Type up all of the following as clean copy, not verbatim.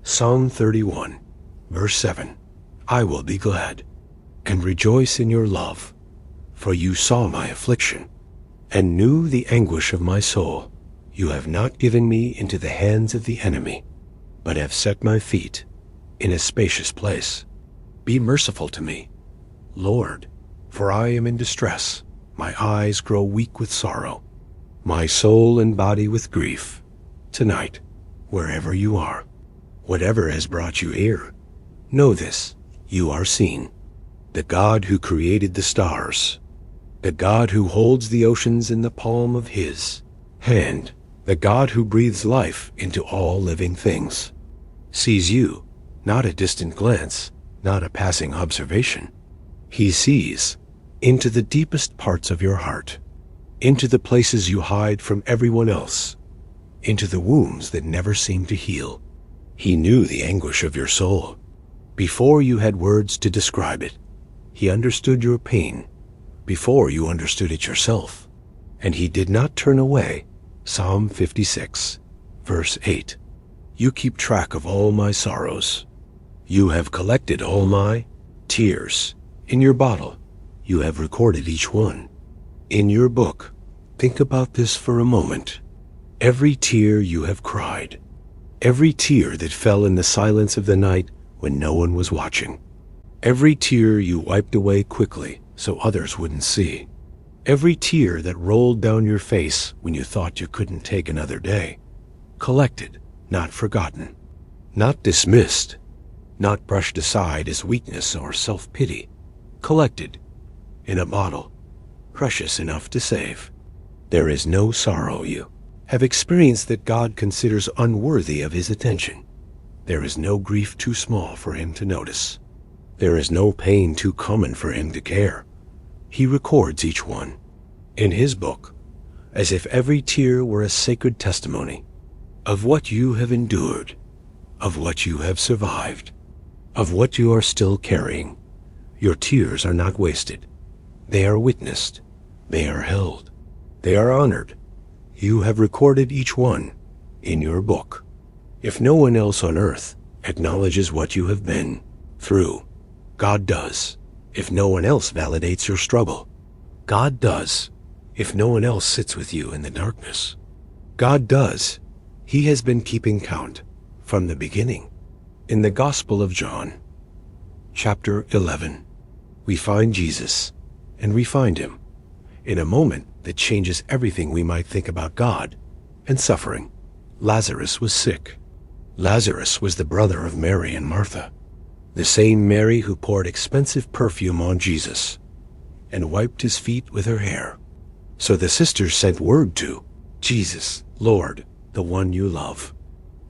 Psalm 31, verse 7. I will be glad and rejoice in your love, for you saw my affliction and knew the anguish of my soul. You have not given me into the hands of the enemy, but have set my feet in a spacious place. Be merciful to me, Lord, for I am in distress. My eyes grow weak with sorrow, my soul and body with grief. Tonight, wherever you are, whatever has brought you here, know this: you are seen. The God who created the stars, the God who holds the oceans in the palm of his hand, the God who breathes life into all living things, sees you, not a distant glance, not a passing observation. He sees into the deepest parts of your heart, into the places you hide from everyone else, into the wounds that never seem to heal. He knew the anguish of your soul. Before you had words to describe it, he understood your pain before you understood it yourself, and he did not turn away. Psalm 56, verse 8. You keep track of all my sorrows. You have collected all my tears. In your bottle, you have recorded each one. In your book, think about this for a moment. Every tear you have cried, every tear that fell in the silence of the night when no one was watching, every tear you wiped away quickly so others wouldn't see, every tear that rolled down your face when you thought you couldn't take another day, collected, not forgotten, not dismissed, not brushed aside as weakness or self-pity, collected in a bottle, precious enough to save. There is no sorrow you have experienced that God considers unworthy of his attention. There is no grief too small for him to notice. There is no pain too common for him to care. He records each one in his book, as if every tear were a sacred testimony of what you have endured, of what you have survived, of what you are still carrying. Your tears are not wasted. They are witnessed. They are held. They are honored. You have recorded each one in your book. If no one else on earth acknowledges what you have been through, God does. If no one else validates your struggle, God does. If no one else sits with you in the darkness, God does. He has been keeping count from the beginning. In the Gospel of John, chapter 11, we find Jesus, and we find him in a moment that changes everything we might think about God and suffering. Lazarus was sick. Lazarus was the brother of Mary and Martha, the same Mary who poured expensive perfume on Jesus and wiped his feet with her hair. So the sisters sent word to Jesus, Lord, the one you love,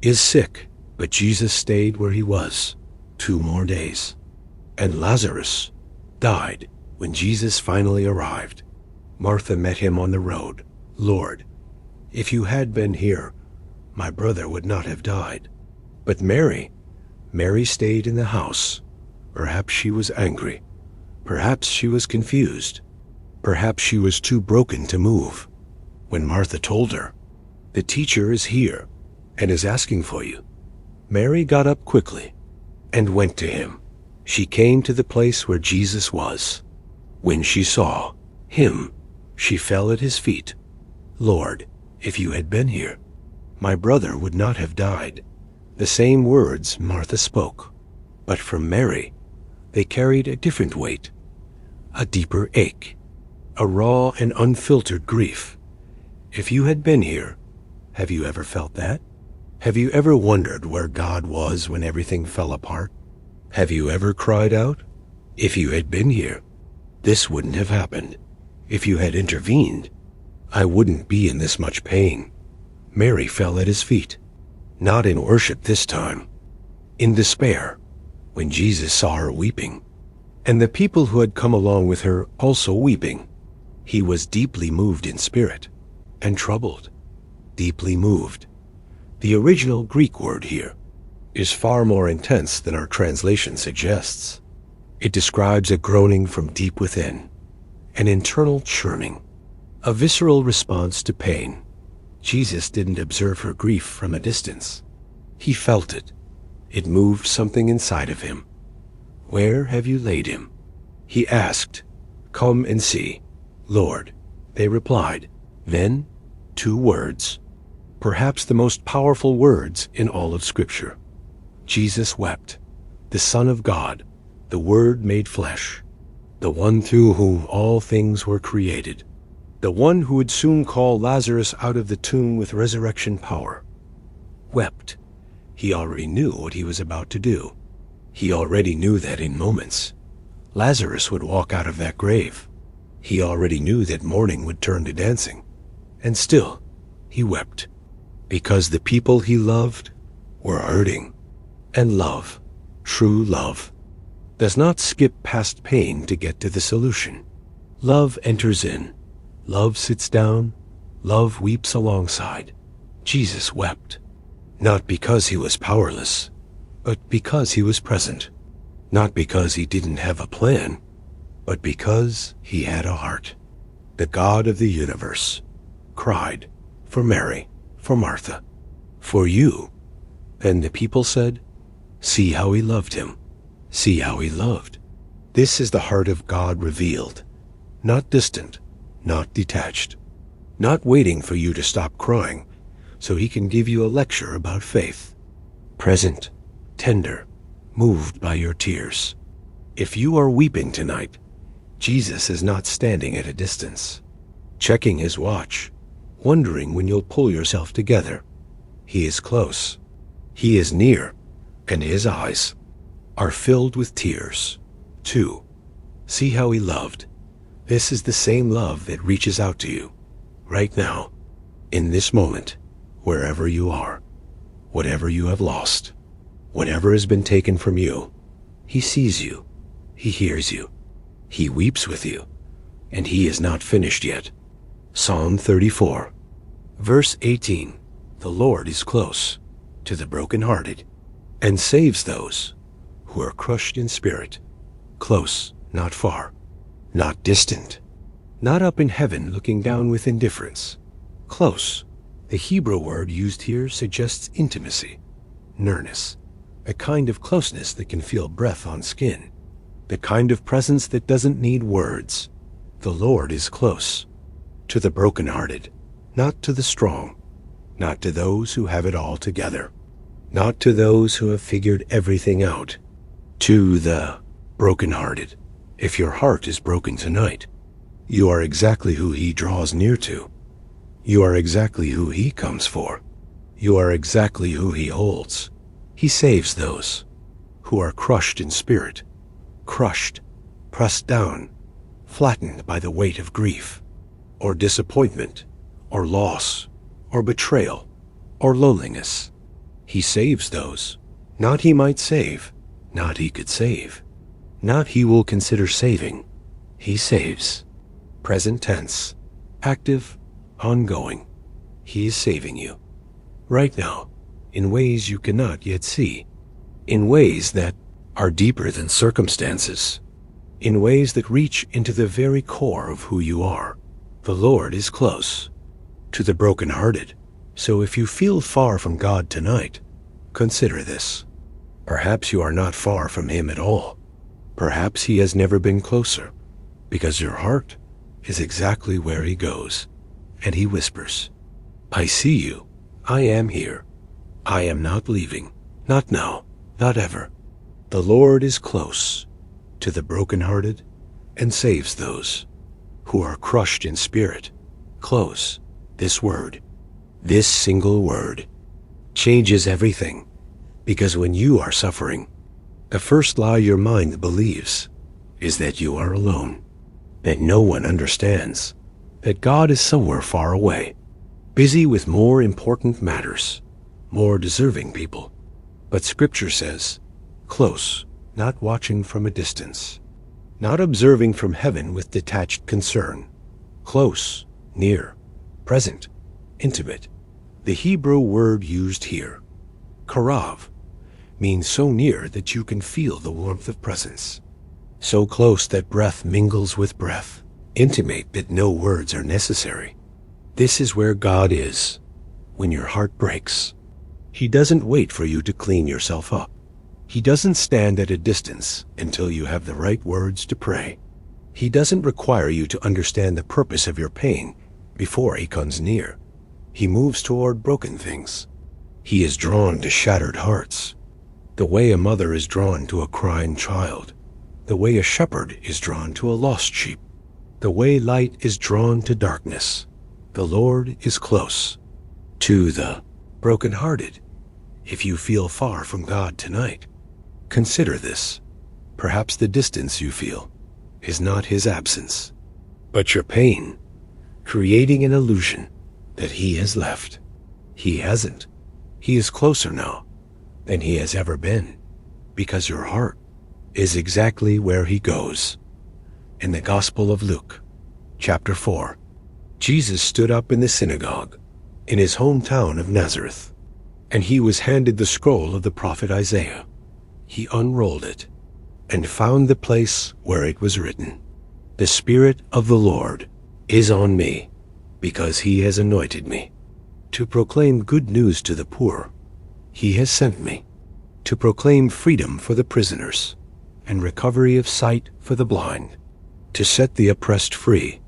is sick. But Jesus stayed where he was 2 more days. And Lazarus died when Jesus finally arrived. Martha met him on the road. Lord, if you had been here, my brother would not have died. But Mary stayed in the house. Perhaps she was angry. Perhaps she was confused. Perhaps she was too broken to move. When Martha told her, the teacher is here and is asking for you, Mary got up quickly and went to him. She came to the place where Jesus was. When she saw him, she fell at his feet. Lord, if you had been here, my brother would not have died. The same words Martha spoke, but from Mary, they carried a different weight, a deeper ache, a raw and unfiltered grief. If you had been here, have you ever felt that? Have you ever wondered where God was when everything fell apart? Have you ever cried out, if you had been here, this wouldn't have happened. If you had intervened, I wouldn't be in this much pain. Mary fell at his feet, not in worship this time, in despair, when Jesus saw her weeping, and the people who had come along with her also weeping. He was deeply moved in spirit and troubled, deeply moved. The original Greek word here is far more intense than our translation suggests. It describes a groaning from deep within, an internal churning, a visceral response to pain. Jesus didn't observe her grief from a distance. He felt it. It moved something inside of him. "Where have you laid him?" He asked. "Come and see, Lord," they replied. Then, 2 words, perhaps the most powerful words in all of Scripture. Jesus wept. The Son of God, the Word made flesh, the one through whom all things were created, the one who would soon call Lazarus out of the tomb with resurrection power, wept. He already knew what he was about to do. He already knew that in moments, Lazarus would walk out of that grave. He already knew that mourning would turn to dancing. And still, he wept, because the people he loved were hurting. And love, true love, does not skip past pain to get to the solution. Love enters in. Love sits down. Love weeps alongside. Jesus wept, not because he was powerless, but because he was present. Not because he didn't have a plan, but because he had a heart. The God of the universe cried for Mary, for Martha, for you. And the people said, "See how he loved him. See how he loved." This is the heart of God revealed, not distant, not detached, not waiting for you to stop crying so he can give you a lecture about faith. Present, tender, moved by your tears. If you are weeping tonight, Jesus is not standing at a distance, checking his watch, wondering when you'll pull yourself together. He is close. He is near, and his eyes are filled with tears. 2. See how he loved. This is the same love that reaches out to you, right now, in this moment, wherever you are, whatever you have lost, whatever has been taken from you. He sees you. He hears you. He weeps with you, and he is not finished yet. Psalm 34, verse 18. The Lord is close to the brokenhearted and saves those who are crushed in spirit. Close, not far, not distant, not up in heaven looking down with indifference. Close. The Hebrew word used here suggests intimacy, nearness, a kind of closeness that can feel breath on skin, the kind of presence that doesn't need words. The Lord is close to the brokenhearted, not to the strong, not to those who have it all together, not to those who have figured everything out, to the brokenhearted. If your heart is broken tonight, you are exactly who he draws near to. You are exactly who he comes for. You are exactly who he holds. He saves those who are crushed in spirit, crushed, pressed down, flattened by the weight of grief, or disappointment, or loss, or betrayal, or loneliness. He saves those. Not he might save, not he could save, not he will consider saving. He saves. Present tense, active, ongoing. He is saving you right now in ways you cannot yet see, in ways that are deeper than circumstances, in ways that reach into the very core of who you are. The Lord is close to the brokenhearted. So if you feel far from God tonight, consider this. Perhaps you are not far from him at all. Perhaps he has never been closer, because your heart is exactly where he goes. And he whispers, "I see you. I am here. I am not leaving. Not now. Not ever." The Lord is close to the brokenhearted and saves those who are crushed in spirit. Close. This word, this single word, changes everything. Because when you are suffering, the first lie your mind believes is that you are alone, that no one understands, that God is somewhere far away, busy with more important matters, more deserving people. But Scripture says, close, not watching from a distance, not observing from heaven with detached concern. Close, near, present, intimate. The Hebrew word used here, karav, means so near that you can feel the warmth of presence, so close that breath mingles with breath, intimate that no words are necessary. This is where God is when your heart breaks. He doesn't wait for you to clean yourself up. He doesn't stand at a distance until you have the right words to pray. He doesn't require you to understand the purpose of your pain before he comes near. He moves toward broken things. He is drawn to shattered hearts, the way a mother is drawn to a crying child, the way a shepherd is drawn to a lost sheep, the way light is drawn to darkness. The Lord is close to the brokenhearted. If you feel far from God tonight, consider this. Perhaps the distance you feel is not his absence, but your pain, creating an illusion that he has left. He hasn't. He is closer now than he has ever been, because your heart is exactly where he goes. In the Gospel of Luke, chapter 4, Jesus stood up in the synagogue in his hometown of Nazareth, and he was handed the scroll of the prophet Isaiah. He unrolled it and found the place where it was written, "The Spirit of the Lord is on me, because he has anointed me to proclaim good news to the poor. He has sent me to proclaim freedom for the prisoners and recovery of sight for the blind, to set the oppressed free,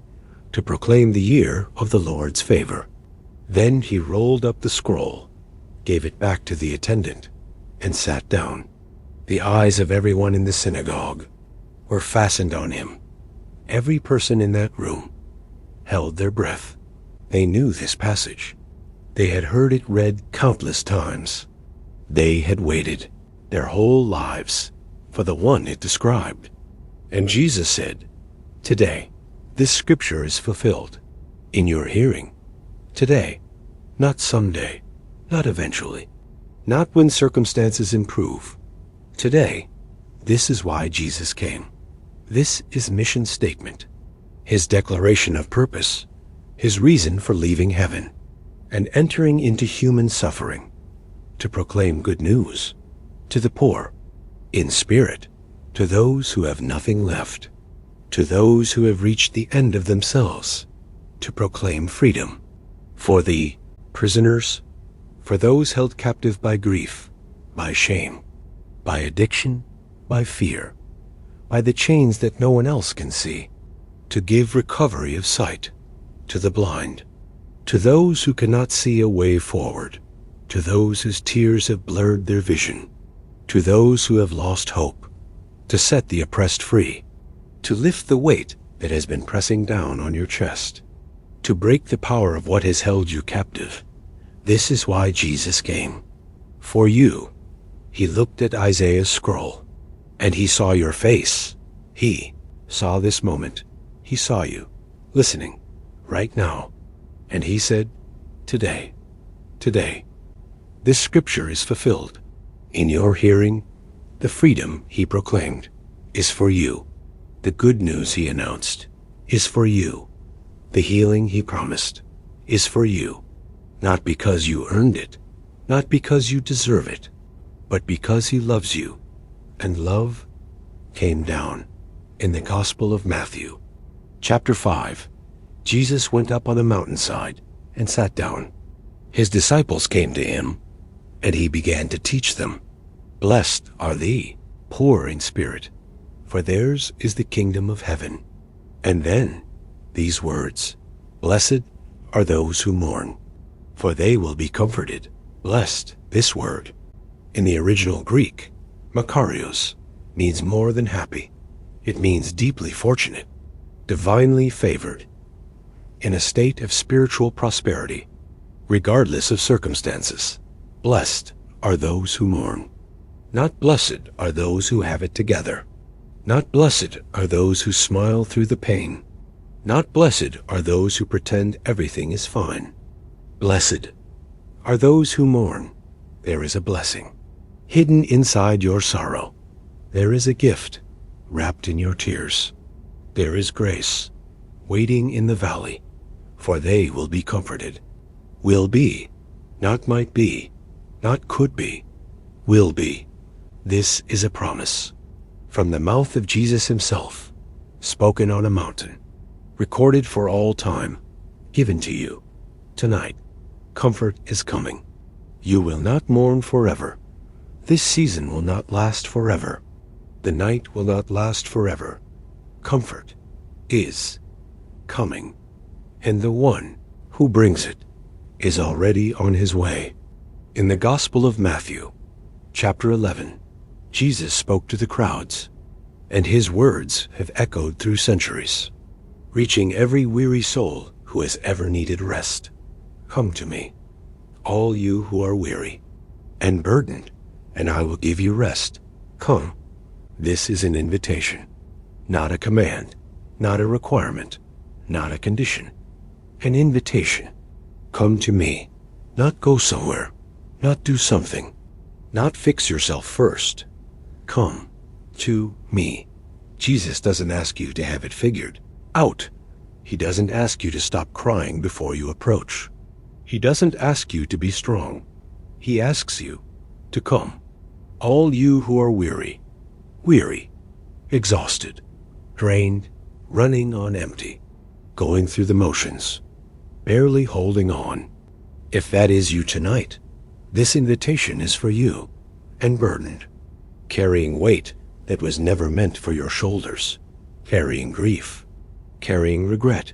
to proclaim the year of the Lord's favor." Then he rolled up the scroll, gave it back to the attendant, and sat down. The eyes of everyone in the synagogue were fastened on him. Every person in that room held their breath. They knew this passage. They had heard it read countless times. They had waited their whole lives for the one it described. And Jesus said, "Today, this scripture is fulfilled in your hearing." Today, not someday, not eventually, not when circumstances improve. Today, this is why Jesus came. This is mission statement, his declaration of purpose, his reason for leaving heaven and entering into human suffering, to proclaim good news to the poor in spirit, to those who have nothing left, to those who have reached the end of themselves, to proclaim freedom for the prisoners, for those held captive by grief, by shame, by addiction, by fear, by the chains that no one else can see, to give recovery of sight to the blind, to those who cannot see a way forward, to those whose tears have blurred their vision, to those who have lost hope, to set the oppressed free, to lift the weight that has been pressing down on your chest, to break the power of what has held you captive. This is why Jesus came. For you, he looked at Isaiah's scroll, and he saw your face. He saw this moment. He saw you, listening, right now. And he said, "Today, today, this scripture is fulfilled in your hearing." The freedom he proclaimed is for you. The good news he announced is for you. The healing he promised is for you, not because you earned it, not because you deserve it, but because he loves you. And love came down. In the Gospel of Matthew, chapter 5, Jesus went up on a mountainside and sat down. His disciples came to him, and he began to teach them. "Blessed are the poor in spirit, for theirs is the kingdom of heaven." And then these words, "Blessed are those who mourn, for they will be comforted." Blessed, this word, in the original Greek, makarios, means more than happy. It means deeply fortunate, divinely favored, in a state of spiritual prosperity, regardless of circumstances. Blessed are those who mourn. Not blessed are those who have it together. Not blessed are those who smile through the pain. Not blessed are those who pretend everything is fine. Blessed are those who mourn. There is a blessing hidden inside your sorrow. There is a gift wrapped in your tears. There is grace waiting in the valley, for they will be comforted. Will be, not might be, not could be, will be. This is a promise from the mouth of Jesus himself, spoken on a mountain, recorded for all time, given to you. Tonight, comfort is coming. You will not mourn forever. This season will not last forever. The night will not last forever. Comfort is coming, and the one who brings it is already on his way. In the Gospel of Matthew, chapter 11, Jesus spoke to the crowds, and his words have echoed through centuries, reaching every weary soul who has ever needed rest. Come to me, all you who are weary and burdened, and I will give you rest. Come. This is an invitation, not a command, not a requirement, not a condition. An invitation. Come to me, not go somewhere, not do something, not fix yourself first. Come to me. Jesus doesn't ask you to have it figured out. He doesn't ask you to stop crying before you approach. He doesn't ask you to be strong. He asks you to come. All you who are weary, exhausted, drained, running on empty, going through the motions, barely holding on. If that is you tonight, this invitation is for you. And burdened, carrying weight that was never meant for your shoulders, carrying grief, carrying regret,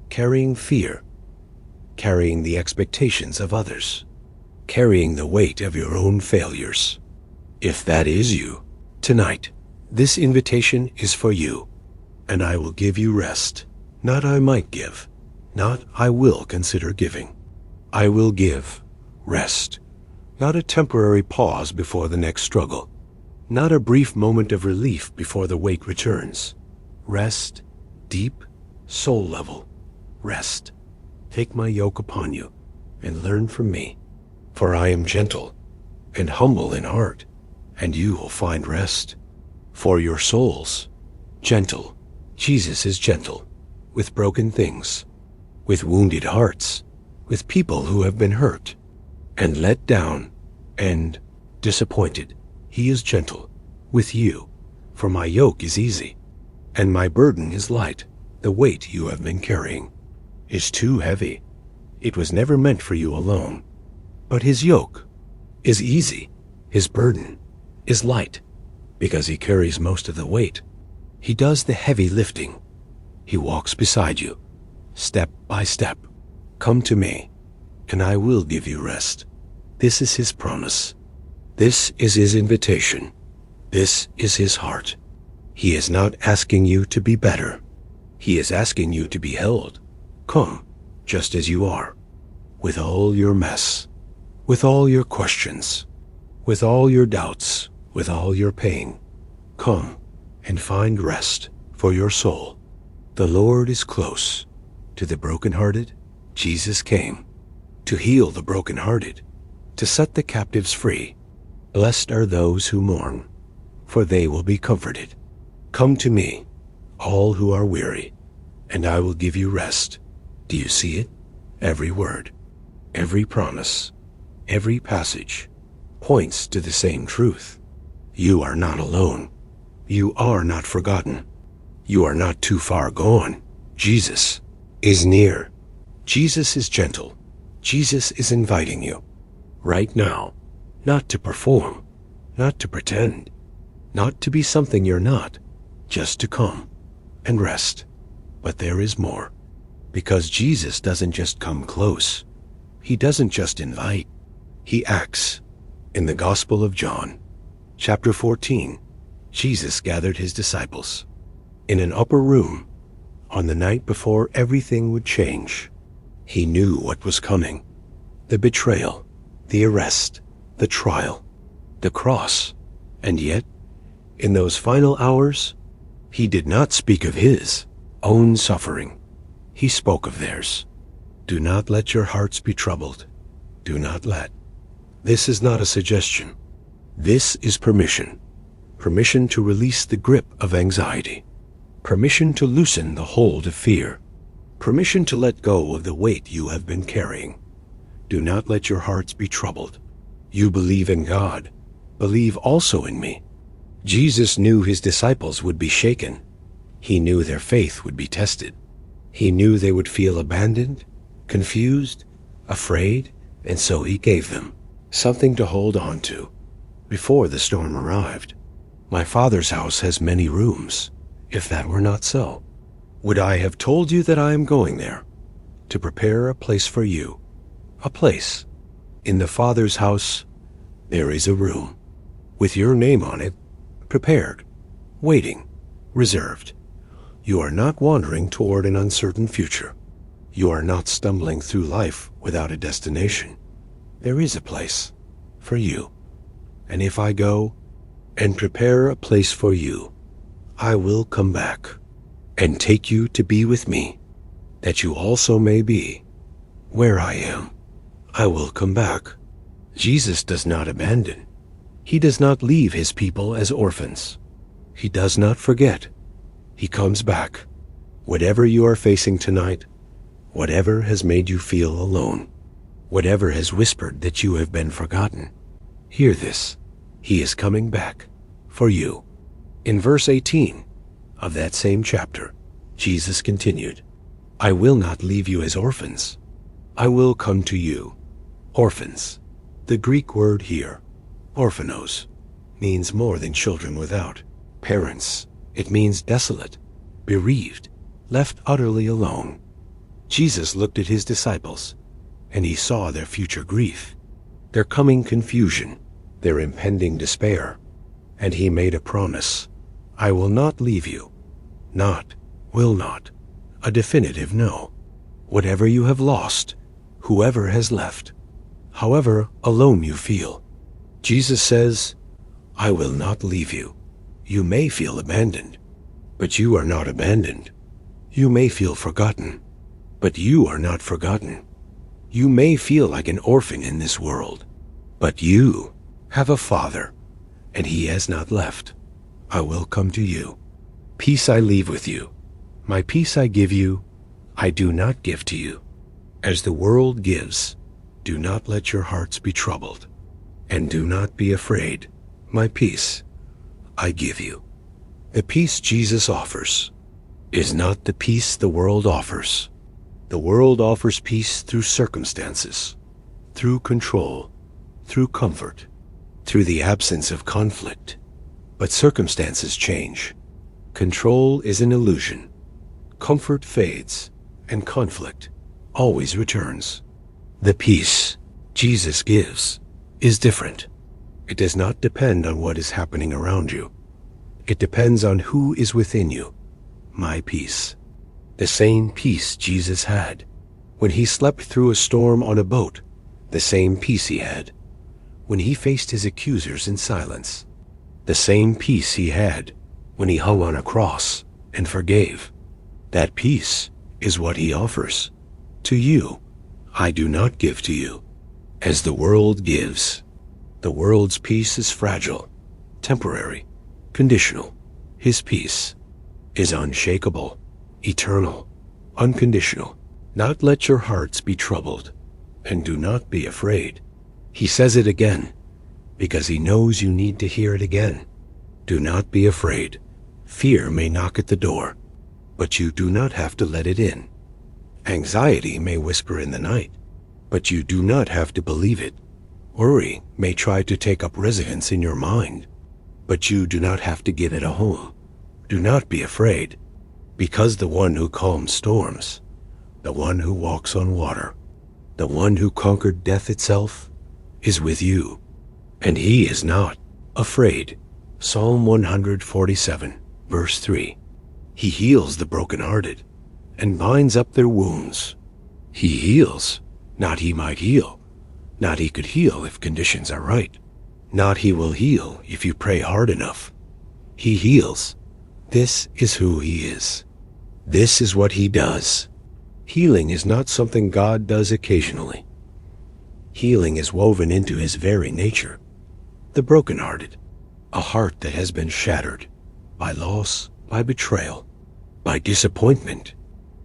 carrying fear, carrying the expectations of others, carrying the weight of your own failures. If that is you, tonight, this invitation is for you, and I will give you rest. Not I might give, not I will consider giving. I will give rest, not a temporary pause before the next struggle, not a brief moment of relief before the weight returns. Rest, deep, soul level, rest. Take my yoke upon you and learn from me, for I am gentle and humble in heart, and you will find rest. For your souls, gentle. Jesus is gentle with broken things, with wounded hearts, with people who have been hurt and let down and disappointed. He is gentle with you, for my yoke is easy and my burden is light. The weight you have been carrying is too heavy. It was never meant for you alone. But his yoke is easy. His burden is light because he carries most of the weight. He does the heavy lifting. He walks beside you, step by step. Come to me, and I will give you rest. This is his promise. This is his invitation. This is his heart. He is not asking you to be better. He is asking you to be held. Come, just as you are, with all your mess, with all your questions, with all your doubts, with all your pain. Come and find rest for your soul. The Lord is close to the brokenhearted. Jesus came to heal the brokenhearted, to set the captives free. Blessed are those who mourn, for they will be comforted. Come to me, all who are weary, and I will give you rest. Do you see it? Every word, every promise, every passage points to the same truth. You are not alone. You are not forgotten. You are not too far gone. Jesus is near. Jesus is gentle. Jesus is inviting you right now, not to perform, not to pretend, not to be something you're not, just to come and rest. But there is more, because Jesus doesn't just come close. He doesn't just invite. He acts. In the Gospel of John, chapter 14, Jesus gathered his disciples in an upper room on the night before everything would change. He knew what was coming: the betrayal, the arrest, the trial, the cross. And yet, in those final hours, he did not speak of his own suffering. He spoke of theirs. Do not let your hearts be troubled. Do not let. This is not a suggestion. This is permission. Permission to release the grip of anxiety. Permission to loosen the hold of fear. Permission to let go of the weight you have been carrying. Do not let your hearts be troubled. You believe in God. Believe also in me. Jesus knew his disciples would be shaken. He knew their faith would be tested. He knew they would feel abandoned, confused, afraid, and so he gave them something to hold on to. before the storm arrived. My Father's house has many rooms. If that were not so, would I have told you that I am going there to prepare a place for you? A place. In the Father's house there is a room, with your name on it, prepared, waiting, reserved. You are not wandering toward an uncertain future. You are not stumbling through life without a destination. There is a place for you. And if I go and prepare a place for you, I will come back and take you to be with me, that you also may be where I am. I will come back. Jesus does not abandon. He does not leave his people as orphans. He does not forget. He comes back. Whatever you are facing tonight, whatever has made you feel alone, whatever has whispered that you have been forgotten, hear this. He is coming back for you. In verse 18 of that same chapter, Jesus continued, I will not leave you as orphans. I will come to you. Orphans. The Greek word here, orphanos, means more than children without parents. It means desolate, bereaved, left utterly alone. Jesus looked at his disciples, and he saw their future grief, their coming confusion, their impending despair, and he made a promise. I will not leave you. Not, will not, a definitive no. Whatever you have lost, whoever has left, however alone you feel, Jesus says, I will not leave you. You may feel abandoned, but you are not abandoned. You may feel forgotten, but you are not forgotten. You may feel like an orphan in this world, but you have a Father, and he has not left. I will come to you. Peace I leave with you. My peace I give you. I do not give to you as the world gives. Do not let your hearts be troubled, and do not be afraid. My peace I give you. The peace Jesus offers is not the peace the world offers. The world offers peace through circumstances, through control, through comfort, through the absence of conflict. But circumstances change. Control is an illusion. Comfort fades, and conflict always returns. The peace Jesus gives is different. It does not depend on what is happening around you. It depends on who is within you. My peace. The same peace Jesus had when he slept through a storm on a boat. The same peace he had when he faced his accusers in silence. The same peace he had when he hung on a cross and forgave. That peace is what he offers to you. I do not give to you as the world gives. The world's peace is fragile, temporary, conditional. His peace is unshakable, eternal, unconditional. Not let your hearts be troubled, and do not be afraid. He says it again, because he knows you need to hear it again. Do not be afraid. Fear may knock at the door, but you do not have to let it in. Anxiety may whisper in the night, but you do not have to believe it. Worry may try to take up residence in your mind, but you do not have to give it a home. Do not be afraid, because the one who calms storms, the one who walks on water, the one who conquered death itself, is with you, and he is not afraid. Psalm 147, verse 3. He heals the brokenhearted and binds up their wounds. He heals, not he might heal, not he could heal if conditions are right, not he will heal if you pray hard enough. He heals. This is who he is. This is what he does. Healing is not something God does occasionally. Healing is woven into his very nature. The brokenhearted, a heart that has been shattered by loss, by betrayal, by disappointment,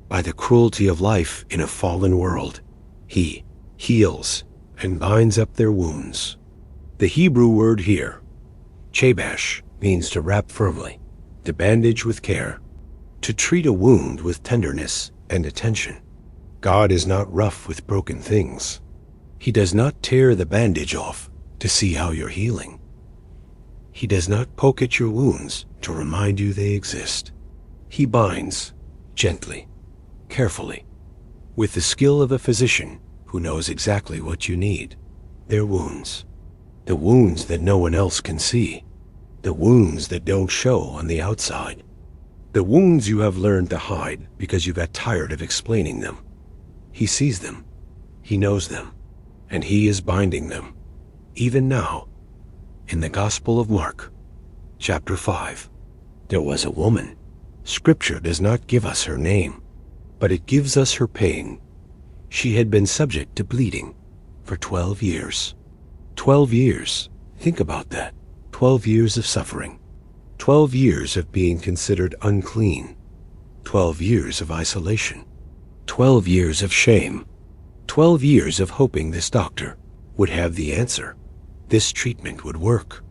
by the cruelty of life in a fallen world. He heals and binds up their wounds. The Hebrew word here, chabash, means to wrap firmly, to bandage with care, to treat a wound with tenderness and attention. God is not rough with broken things. He does not tear the bandage off to see how you're healing. He does not poke at your wounds to remind you they exist. He binds, gently, carefully, with the skill of a physician who knows exactly what you need. Their wounds. The wounds that no one else can see. The wounds that don't show on the outside. The wounds you have learned to hide because you got tired of explaining them. He sees them. He knows them. And he is binding them. Even now, in the Gospel of Mark, chapter 5, there was a woman. Scripture does not give us her name, but it gives us her pain. She had been subject to bleeding for 12 years. 12 years. Think about that. 12 years of suffering. 12 years of being considered unclean. 12 years of isolation. 12 years of shame. 12 years of hoping this doctor would have the answer. This treatment would work.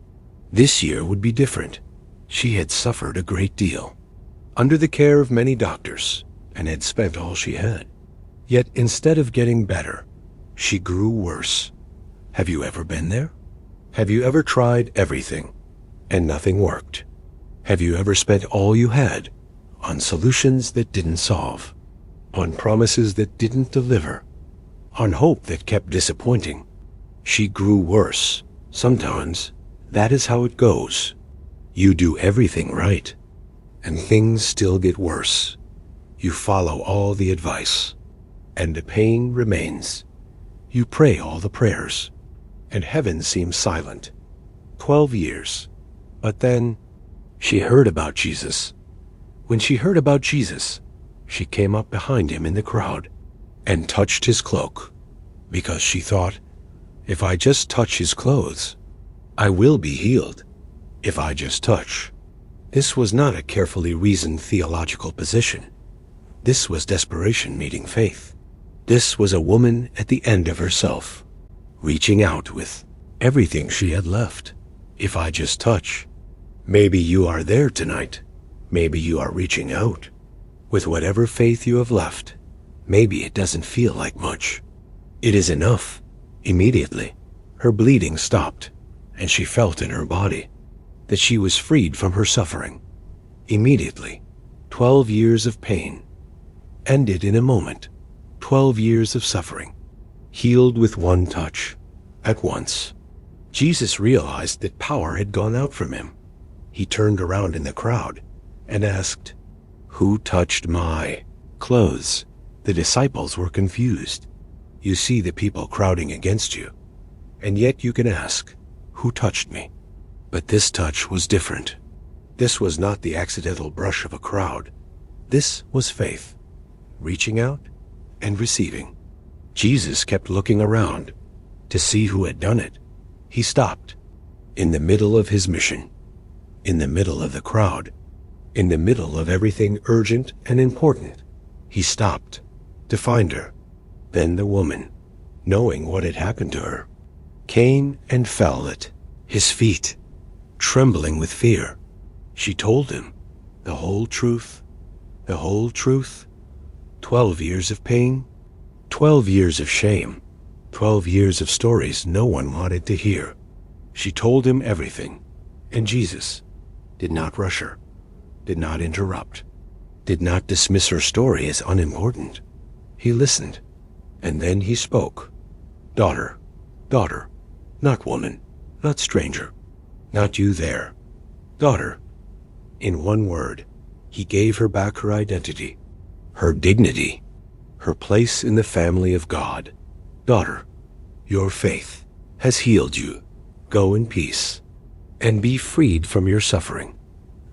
This year would be different. She had suffered a great deal, under the care of many doctors, and had spent all she had. Yet instead of getting better, she grew worse. Have you ever been there? Have you ever tried everything, and nothing worked? Have you ever spent all you had on solutions that didn't solve, on promises that didn't deliver, on hope that kept disappointing? She grew worse. Sometimes that is how it goes. You do everything right, and things still get worse. You follow all the advice, and the pain remains. You pray all the prayers, and heaven seems silent. 12 years. But then she heard about Jesus. When she heard about Jesus, she came up behind him in the crowd and touched his cloak, because she thought, if I just touch his clothes, I will be healed. If I just touch. This was not a carefully reasoned theological position. This was desperation meeting faith. This was a woman at the end of herself, reaching out with everything she had left. If I just touch. Maybe you are there tonight. Maybe you are reaching out. With whatever faith you have left, maybe it doesn't feel like much. It is enough. Immediately, her bleeding stopped, and she felt in her body that she was freed from her suffering. Immediately, 12 years of pain ended in a moment. 12 years of suffering, healed with one touch, at once. Jesus realized that power had gone out from him. He turned around in the crowd and asked, "Who touched my clothes?" The disciples were confused. You see the people crowding against you, and yet you can ask, "Who touched me?" But this touch was different. This was not the accidental brush of a crowd. This was faith, reaching out and receiving. Jesus kept looking around to see who had done it. He stopped in the middle of his mission, in the middle of the crowd, in the middle of everything urgent and important. He stopped to find her. Then the woman, knowing what had happened to her, came and fell at his feet, trembling with fear. She told him the whole truth, the whole truth. 12 years of pain, 12 years of shame, 12 years of stories no one wanted to hear. She told him everything, and Jesus did not rush her, did not interrupt, did not dismiss her story as unimportant. He listened, and then he spoke. Daughter, daughter, not woman, not stranger, not you there. Daughter. In one word, he gave her back her identity, her dignity, her place in the family of God. Daughter, your faith has healed you. Go in peace and be freed from your suffering.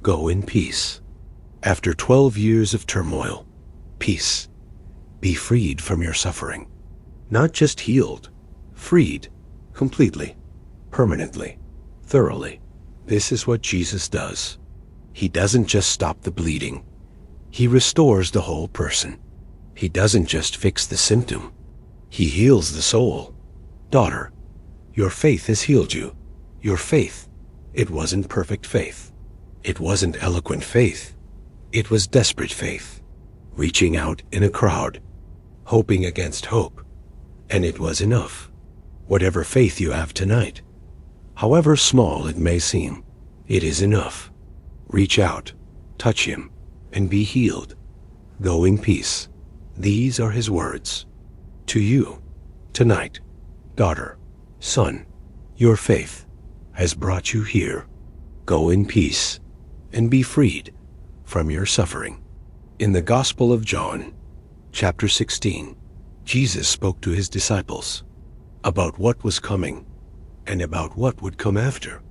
Go in peace. After 12 years of turmoil, peace. Be freed from your suffering. Not just healed, freed, completely, permanently, thoroughly. This is what Jesus does. He doesn't just stop the bleeding. He restores the whole person. He doesn't just fix the symptom. He heals the soul. Daughter, your faith has healed you. Your faith, it wasn't perfect faith. It wasn't eloquent faith. It was desperate faith, reaching out in a crowd, hoping against hope. And it was enough. Whatever faith you have tonight, however small it may seem, It is enough. Reach out, touch him, and be healed. Go in peace. These are his words. To you, tonight, daughter, son, your faith has brought you here. Go in peace and be freed from your suffering. In the Gospel of John, chapter 16, Jesus spoke to his disciples about what was coming and about what would come after.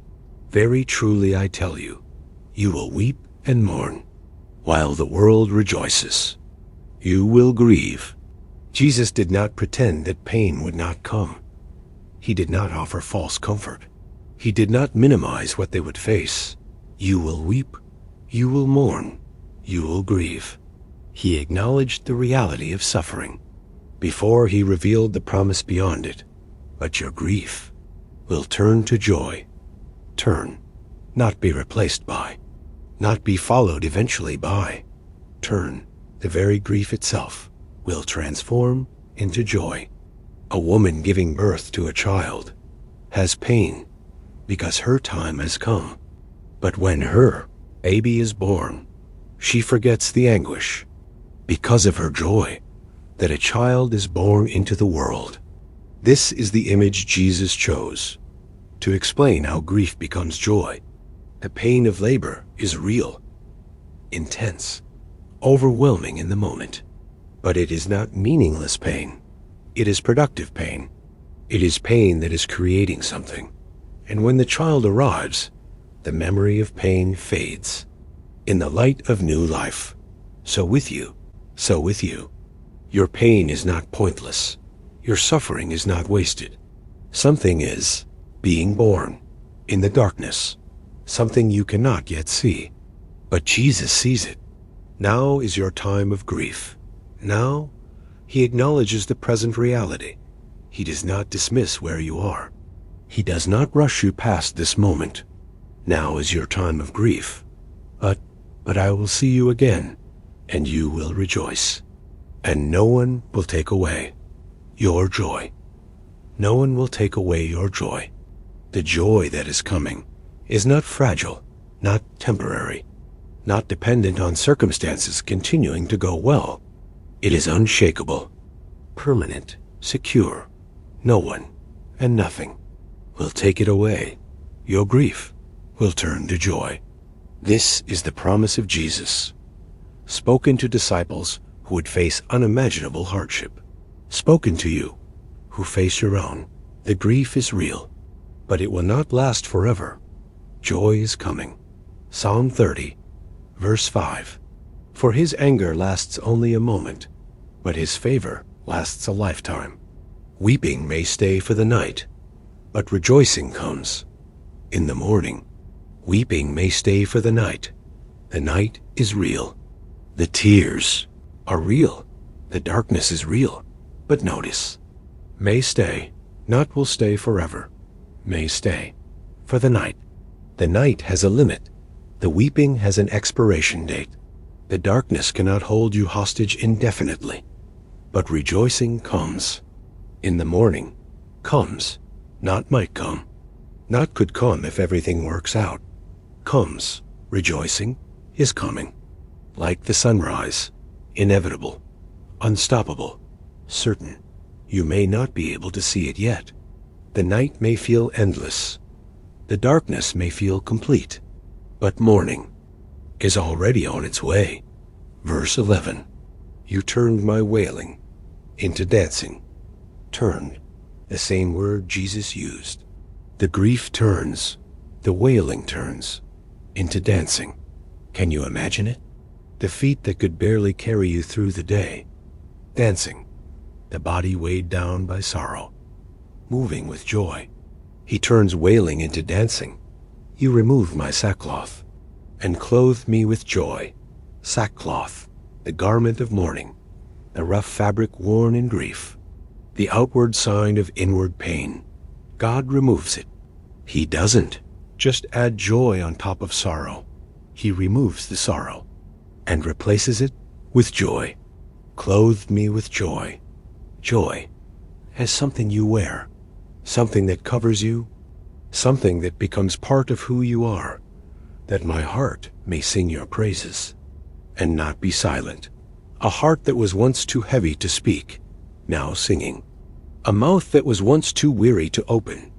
Very truly I tell you, you will weep and mourn, while the world rejoices. You will grieve. Jesus did not pretend that pain would not come. He did not offer false comfort. He did not minimize what they would face. You will weep, you will mourn, you will grieve. He acknowledged the reality of suffering before he revealed the promise beyond it. But your grief will turn to joy. Turn, not be replaced by, not be followed eventually by. Turn, the very grief itself will transform into joy. A woman giving birth to a child has pain because her time has come. But when her baby is born, she forgets the anguish because of her joy that a child is born into the world. This is the image Jesus chose to explain how grief becomes joy. The pain of labor is real, intense, overwhelming in the moment. But it is not meaningless pain. It is productive pain. It is pain that is creating something. And when the child arrives, the memory of pain fades in the light of new life. So with you, your pain is not pointless. Your suffering is not wasted. Something is being born in the darkness, something you cannot yet see. But Jesus sees it. Now is your time of grief. Now, he acknowledges the present reality. He does not dismiss where you are. He does not rush you past this moment. Now is your time of grief. But I will see you again, and you will rejoice. And no one will take away your joy. No one will take away your joy. The joy that is coming is not fragile, not temporary, not dependent on circumstances continuing to go well. It is unshakable, permanent, secure. No one and nothing will take it away. Your grief will turn to joy. This is the promise of Jesus, spoken to disciples who would face unimaginable hardship. Spoken to you, who face your own. The grief is real, but it will not last forever. Joy is coming. Psalm 30, verse 5. For his anger lasts only a moment, but his favor lasts a lifetime. Weeping may stay for the night, but rejoicing comes in the morning. Weeping may stay for the night. The night is real. The tears are real. The darkness is real. But notice, may stay, not will stay forever. May stay for the night. The night has a limit. The weeping has an expiration date. The darkness cannot hold you hostage indefinitely. But rejoicing comes. In the morning comes, not might come. Not could come if everything works out. Comes, rejoicing, is coming. Like the sunrise, inevitable, unstoppable, certain. You may not be able to see it yet. The night may feel endless. The darkness may feel complete. But morning is already on its way. Verse 11. You turned my wailing into dancing. Turned, the same word Jesus used. The grief turns, the wailing turns, into dancing. Can you imagine it? The feet that could barely carry you through the day, dancing, the body weighed down by sorrow, moving with joy. He turns wailing into dancing. You removed my sackcloth and clothed me with joy. Sackcloth, the garment of mourning, the rough fabric worn in grief, the outward sign of inward pain. God removes it. He doesn't just add joy on top of sorrow. He removes the sorrow and replaces it with joy. Clothed me with joy. Joy as something you wear, something that covers you, something that becomes part of who you are. that my heart may sing your praises, and not be silent. A heart that was once too heavy to speak, now singing. A mouth that was once too weary to open,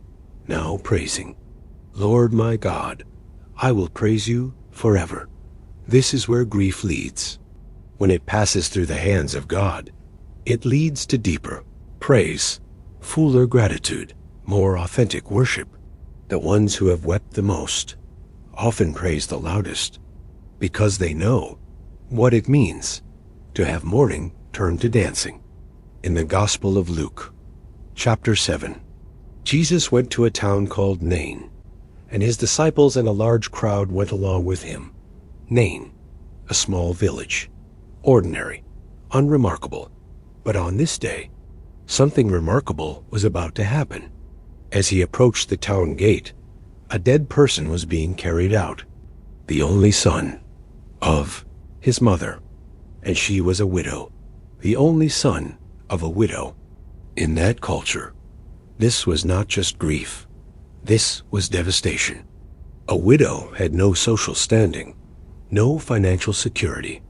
now praising. Lord my God, I will praise you forever. This is where grief leads. When it passes through the hands of God, it leads to deeper praise, fuller gratitude, more authentic worship. The ones who have wept the most often praise the loudest because they know what it means to have mourning turn to dancing. In the Gospel of Luke, chapter 7, Jesus went to a town called Nain, and his disciples and a large crowd went along with him. Nain, a small village, ordinary, unremarkable. But on this day, something remarkable was about to happen. As he approached the town gate, a dead person was being carried out, the only son of his mother, and she was a widow, the only son of a widow. In that culture, this was not just grief, this was devastation. A widow had no social standing, no financial security,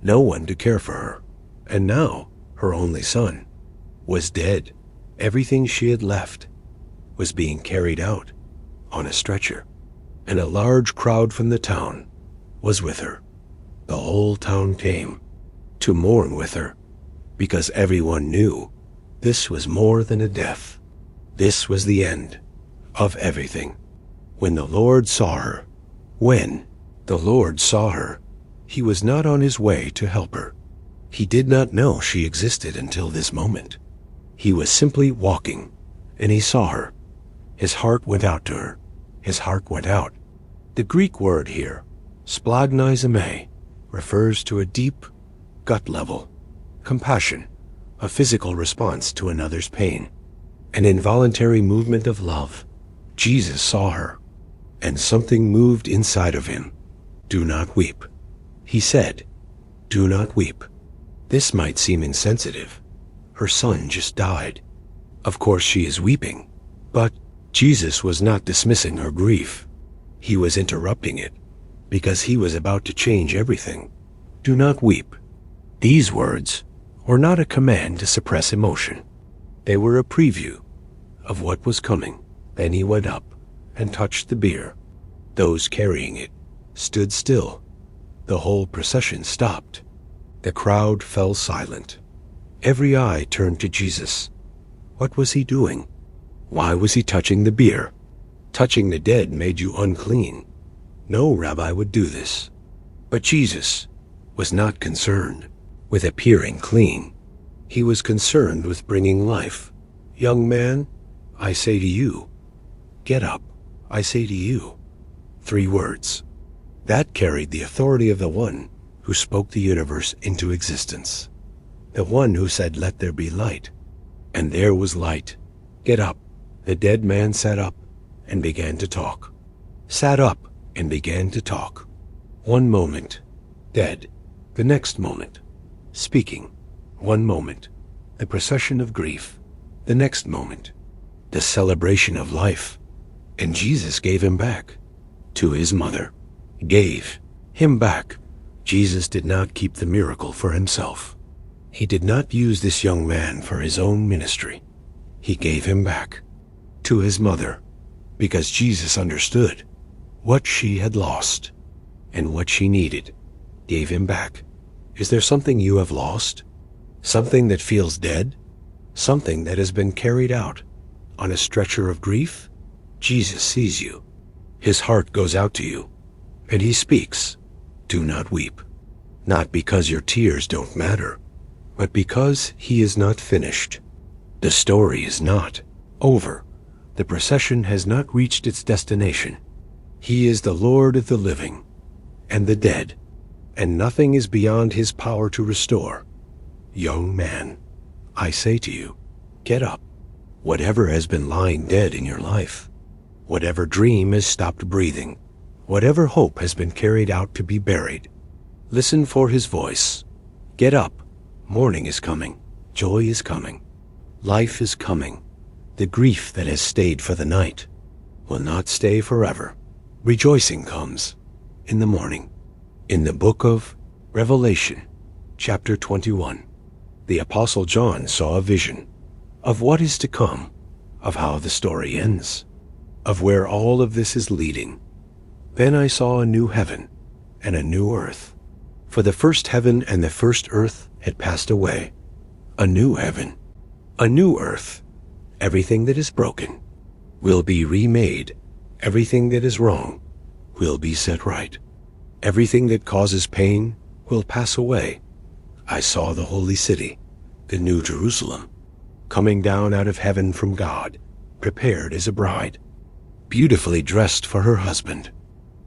no one to care for her, and now her only son was dead. Everything she had left was being carried out on a stretcher, and a large crowd from the town was with her. The whole town came to mourn with her because everyone knew this was more than a death. This was the end of everything. When the Lord saw her, he was not on his way to help her. He did not know she existed until this moment. He was simply walking, and he saw her. His heart went out to her. His heart went out. The Greek word here, splagneizomai, refers to a deep, gut-level compassion, a physical response to another's pain, an involuntary movement of love. Jesus saw her, and something moved inside of him. Do not weep. He said, do not weep. This might seem insensitive. Her son just died. Of course she is weeping, but Jesus was not dismissing her grief. He was interrupting it, because he was about to change everything. Do not weep. These words were not a command to suppress emotion. They were a preview of what was coming. Then he went up and touched the bier. Those carrying it stood still. The whole procession stopped. The crowd fell silent. Every eye turned to Jesus. What was he doing? Why was he touching the bier? Touching the dead made you unclean. No rabbi would do this. But Jesus was not concerned with appearing clean. He was concerned with bringing life. Young man, I say to you, get up. I say to you. 3 words. That carried the authority of the one who spoke the universe into existence. The one who said, let there be light. And there was light. Get up. The dead man sat up and began to talk. Sat up and began to talk. One moment, dead. The next moment, speaking. One moment, the procession of grief. The next moment, the celebration of life. And Jesus gave him back to his mother. Gave him back. Jesus did not keep the miracle for himself. He did not use this young man for his own ministry. He gave him back to his mother because Jesus understood what she had lost and what she needed. Gave him back. Is there something you have lost? Something that feels dead? Something that has been carried out on a stretcher of grief? Jesus sees you. His heart goes out to you, and he speaks. Do not weep. Not because your tears don't matter, but because he is not finished. The story is not over. The procession has not reached its destination. He is the Lord of the living and the dead, and nothing is beyond his power to restore. Young man, I say to you, get up. Whatever has been lying dead in your life, whatever dream has stopped breathing, whatever hope has been carried out to be buried, listen for his voice. Get up. Morning is coming. Joy is coming. Life is coming. The grief that has stayed for the night will not stay forever. Rejoicing comes. in the morning. In the book of Revelation, chapter 21, the Apostle John saw a vision of what is to come, of how the story ends, of where all of this is leading. Then I saw a new heaven and a new earth, for the first heaven and the first earth had passed away. A new heaven, a new earth. Everything that is broken will be remade. Everything that is wrong will be set right. Everything that causes pain will pass away. I saw the holy city, the New Jerusalem, coming down out of heaven from God, prepared as a bride, beautifully dressed for her husband.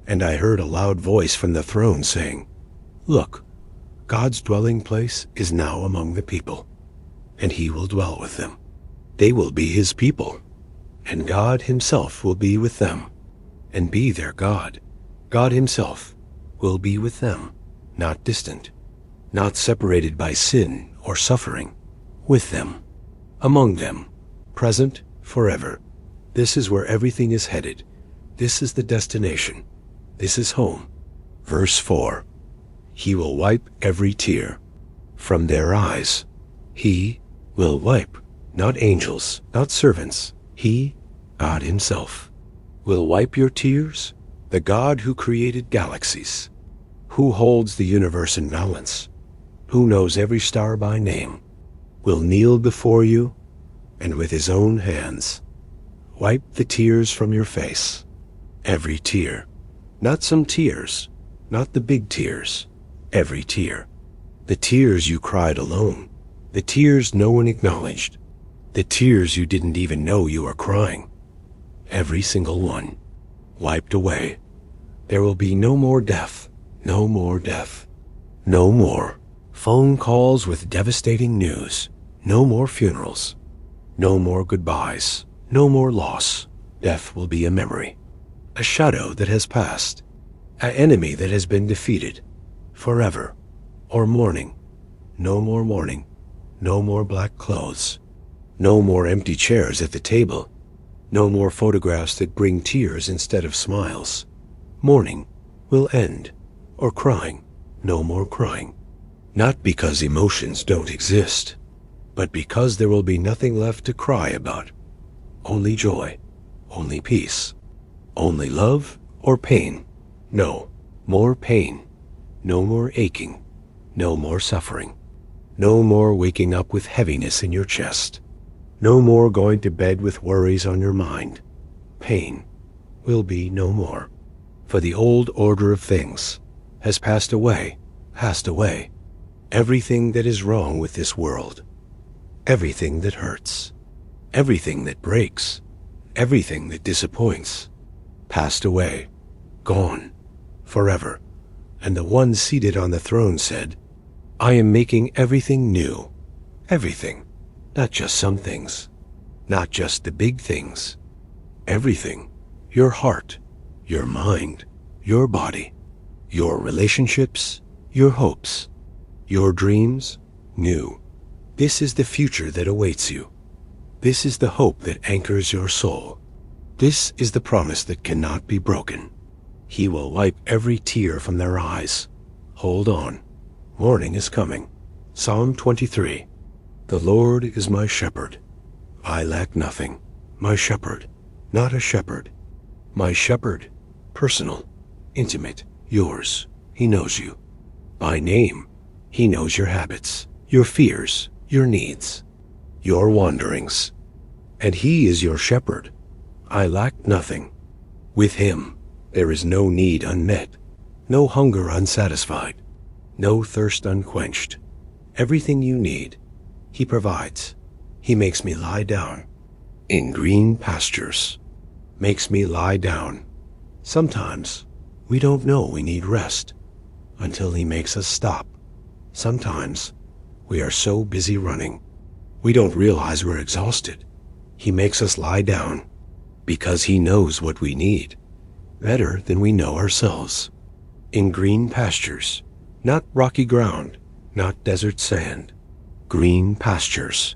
And I heard a loud voice from the throne saying, "Look, God's dwelling place is now among the people, and he will dwell with them. They will be his people, and God himself will be with them, and be their God. God himself will be with them, not distant, not separated by sin or suffering, with them, among them, present forever." This is where everything is headed. This is the destination. This is home. Verse 4, he will wipe every tear from their eyes. He will wipe, not angels, not servants. He, God himself, will wipe your tears. The God who created galaxies, who holds the universe in balance, who knows every star by name, will kneel before you and with his own hands wipe the tears from your face. Every tear. Not some tears, not the big tears. Every tear. The tears you cried alone. The tears no one acknowledged. The tears you didn't even know you were crying. Every single one. Wiped away. There will be no more death. No more death. No more phone calls with devastating news. No more funerals. No more goodbyes. No more loss. Death will be a memory. A shadow that has passed. An enemy that has been defeated. Forever. Or mourning. No more mourning. No more black clothes. No more empty chairs at the table. No more photographs that bring tears instead of smiles. Mourning will end. Or crying. No more crying. Not because emotions don't exist, but because there will be nothing left to cry about. Only joy. Only peace. Only love or pain. No more pain. No more aching. No more suffering. No more waking up with heaviness in your chest. No more going to bed with worries on your mind. Pain will be no more. For the old order of things has passed away, passed away. Everything that is wrong with this world, everything that hurts, everything that breaks, everything that disappoints, passed away, gone, forever. And the one seated on the throne said, "I am making everything new." Everything, not just some things, not just the big things. Everything, your heart, your mind, your body, your relationships, your hopes, your dreams, new. This is the future that awaits you. This is the hope that anchors your soul. This is the promise that cannot be broken. He will wipe every tear from their eyes. Hold on. Morning is coming. Psalm 23. The Lord is my shepherd. I lack nothing. My shepherd, not a shepherd. My shepherd, personal, intimate, yours. He knows you. By name, he knows your habits, your fears, your needs, your wanderings. And he is your shepherd. I lack nothing. With him, there is no need unmet, no hunger unsatisfied, no thirst unquenched. Everything you need, he provides. He makes me lie down in green pastures, makes me lie down. Sometimes we don't know we need rest until he makes us stop. Sometimes we are so busy running, we don't realize we're exhausted. He makes us lie down because he knows what we need better than we know ourselves. In green pastures, not rocky ground, not desert sand. Green pastures.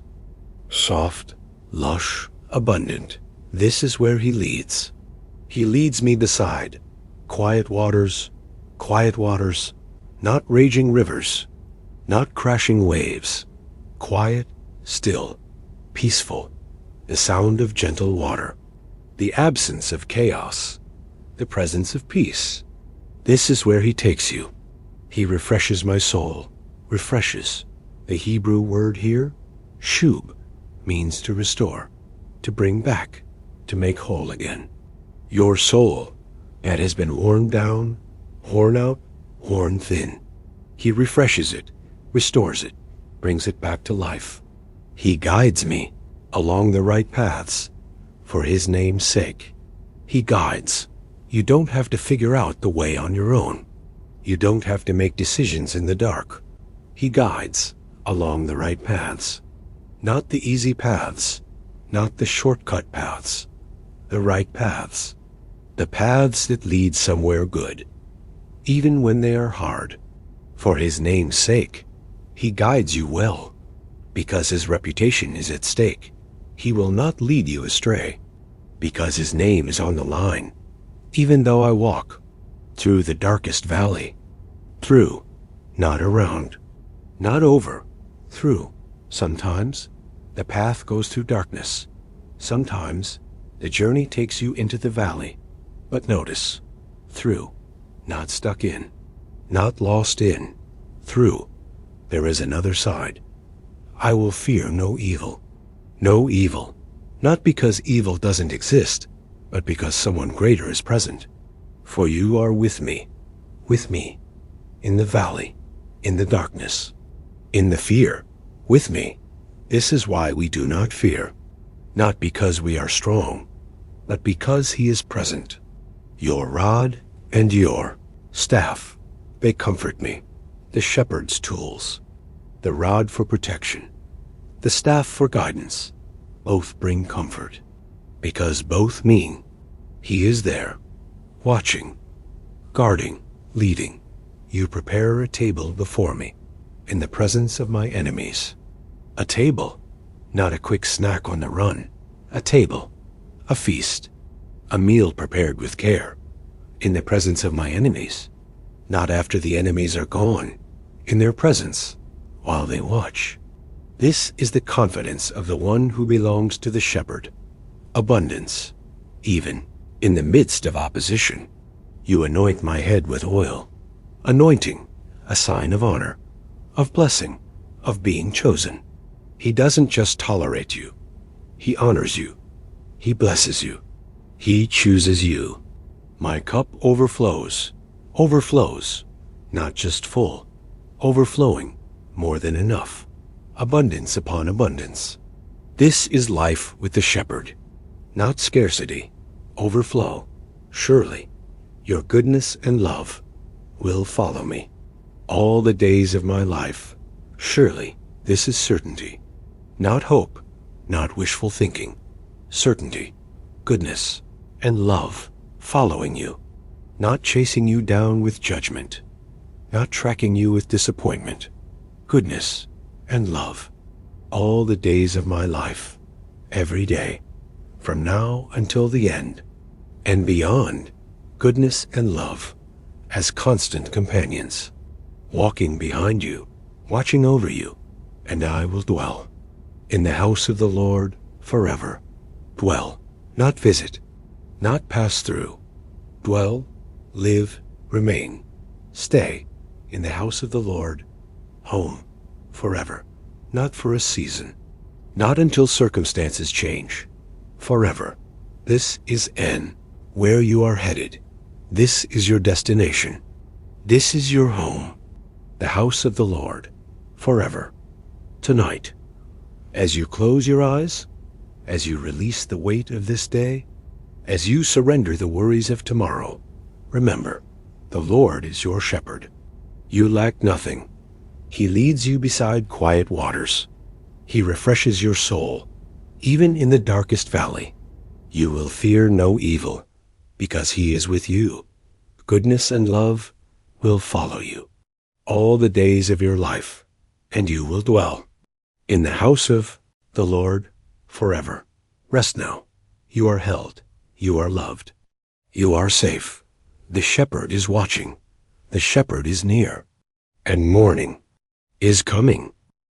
Soft, lush, abundant. This is where he leads. He leads me beside quiet waters, Quiet waters, not raging rivers, not crashing waves. Quiet, still, peaceful, the sound of gentle water, the absence of chaos, the presence of peace. This is where he takes you. He refreshes my soul. Refreshes. The Hebrew word here, shub, means to restore, to bring back, to make whole again. Your soul that has been worn down, worn out, worn thin. He refreshes it, restores it, brings it back to life. He guides me along the right paths for his name's sake. He guides. You don't have to figure out the way on your own. You don't have to make decisions in the dark. He guides along the right paths. Not the easy paths, not the shortcut paths. The right paths. The paths that lead somewhere good, even when they are hard. For his name's sake, he guides you well. Because his reputation is at stake, he will not lead you astray. Because his name is on the line, even though I walk through the darkest valley. Through, not around. Not over, through. Sometimes the path goes through darkness. Sometimes the journey takes you into the valley. But notice, through, not stuck in, not lost in. Through, there is another side. I will fear no evil. No evil. Not because evil doesn't exist, but because someone greater is present. For you are with me, in the valley, in the darkness. In the fear, with me. This is why we do not fear, not because we are strong, but because he is present. Your rod and your staff, they comfort me. The shepherd's tools, the rod for protection, the staff for guidance, both bring comfort, because both mean he is there, watching, guarding, leading. You prepare a table before me, in the presence of my enemies. A table, not a quick snack on the run. A table, a feast, a meal prepared with care, in the presence of my enemies. Not after the enemies are gone, in their presence, while they watch. This is the confidence of the one who belongs to the shepherd. Abundance, even in the midst of opposition. You anoint my head with oil. Anointing, a sign of honor, of blessing, of being chosen. He doesn't just tolerate you. He honors you. He blesses you. He chooses you. My cup overflows, not just full, overflowing, more than enough, abundance upon abundance. This is life with the shepherd, not scarcity, overflow. Surely, your goodness and love will follow me all the days of my life. Surely, this is certainty, not hope, not wishful thinking. Certainty, goodness, and love following you, not chasing you down with judgment, not tracking you with disappointment. Goodness and love all the days of my life, every day, from now until the end, and beyond. Goodness and love as constant companions, walking behind you, watching over you, and I will dwell in the house of the Lord forever. Dwell, not visit, not pass through. Dwell, live, remain, stay in the house of the Lord, home, forever, not for a season, not until circumstances change, forever. This is N, where you are headed. This is your destination. This is your home, the house of the Lord, forever. Tonight, as you close your eyes, as you release the weight of this day, as you surrender the worries of tomorrow, remember, the Lord is your shepherd. You lack nothing. He leads you beside quiet waters. He refreshes your soul, even in the darkest valley. You will fear no evil, because he is with you. Goodness and love will follow you all the days of your life, and you will dwell in the house of the Lord forever. Rest now. You are held. You are loved. You are safe. The shepherd is watching. the shepherd is near, and morning is coming.